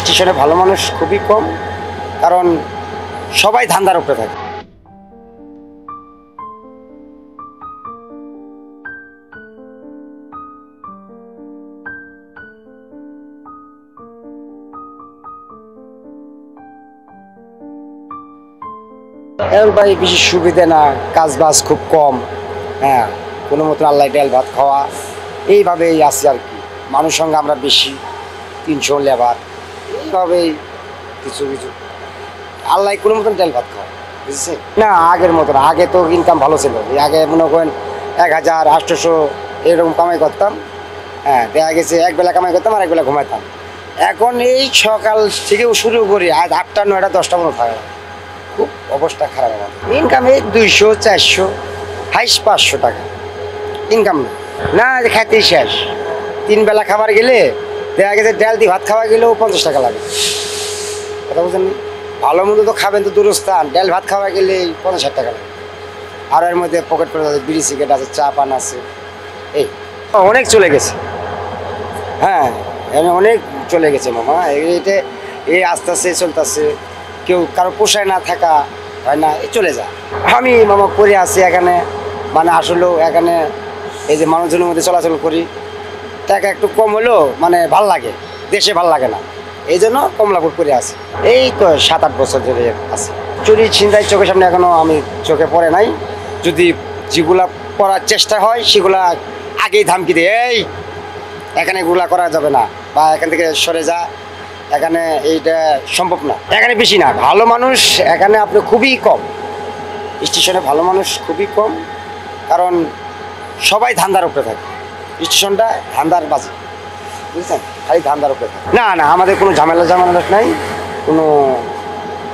স্টেশনে ভালো মানুষ খুবই কম, কারণ সবাই ধান্দার উপরে থাকে। এখন ভাই বেশি সুবিধা না, কাজ বাজ খুব কম। হ্যাঁ, কোনো মতো আল্লাহ ডাল ভাত খাওয়া, এইভাবেই আছি আর কি। মানুষ সঙ্গে আমরা বেশি 300 লেবার, এইভাবেই কিছু কিছু আল্লাহ কোনো মতন ডাল ভাত খাওয়া, বুঝছেন না? আগের মতন, আগে তো ইনকাম ভালো ছিল। আগে মনে করেন 1000 800 এরকম কামাই করতাম। হ্যাঁ, দেখা গেছে একবেলা কামাই করতাম আর একবেলা ঘুমাইতাম। এখন এই সকাল থেকেও শুরু করি আজ 8টা 9টা 10টা মতো থাকে, খুব অবস্থা খারাপ। আমার ইনকাম এই 200 400 হাইস 500 টাকা ইনকাম না, খাইতেই শেষ। 3 বেলা খাবার গেলে দেখা গেছে ডাল দিয়ে ভাত খাওয়া গেলেও 50 টাকা লাগে। কথা বুঝেন? ভালো মন্দ তো খাবেন তো দূরস্থান, ডাল ভাত খাওয়া গেলে 50 টাকা লাগে। আর এর মধ্যে পকেট করে আছে, বিড়ি সিগারেট আছে, চা পান আছে, এই অনেক চলে গেছে। হ্যাঁ, অনেক চলে গেছে মামা। এইটা এই আস্তে আস্তে চলতেছে। কেউ কারো পোষায় না থাকা হয় না, এই চলে যায়। আমি মামা করে আছি এখানে, মানে আসলেও এখানে এই যে মানুষজনের মধ্যে চলাচল করি, টাকা একটু কম হলেও মানে ভাল লাগে, দেশে ভাল লাগে না, এই জন্য কমলাপুর করে আছি। এই তো 7-8 বছর ধরে আছি। চুরি ছিনতাই চোখের সামনে এখনো আমি চোখে পড়ে নাই। যদি যেগুলা করার চেষ্টা হয় সেগুলা আগেই ধামকি দিয়ে, এই এখানে এগুলা করা যাবে না, বা এখান থেকে সরে যা, এখানে এইটা সম্ভব না। এখানে বেশি না, ভালো মানুষ এখানে আপনি খুবই কম। স্টেশনে ভালো মানুষ খুবই কম, কারণ সবাই ধান্দার উপরে থাকে। স্টেশনটা ধান্দার বাজি, বুঝছেন? খালি ধান্দার উপরে থাকে। না না, আমাদের কোনো ঝামেলা নাই, কোনো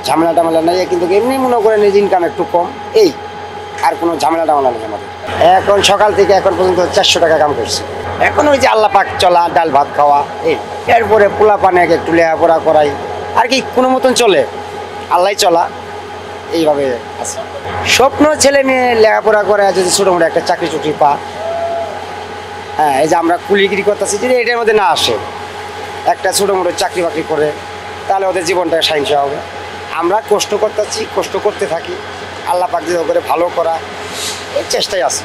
ঝামেলা নাই, কিন্তু এমনি মনে করেন এই ইনকাম একটু কম, এই আর কোনো ঝামেলা নেই আমাদের। এখন সকাল থেকে এখন পর্যন্ত 400 টাকা কাম করছি। এখন ওই যে আল্লাহ পাক চলা, ডাল ভাত খাওয়া, এই এরপরে পোলা পানে একটু লেখাপড়া করাই আর কি, কোনো মতন চলে, আল্লাহ চলা, এইভাবে আছে। স্বপ্ন ছেলে মেয়ে লেখাপড়া করে যদি ছোটো মোটো একটা চাকরি চুকরি পা। হ্যাঁ, এই যে আমরা কুলিগিরি করতেছি, যদি এটার মধ্যে না আসে, একটা ছোটো মোটো চাকরি বাকরি করে, তাহলে ওদের জীবনটা সাহিংসা হবে। আমরা কষ্ট করতেছি, কষ্ট করতে থাকি, আল্লাহ পাক দিয়ে করে ভালো করা, এই চেষ্টায় আছে।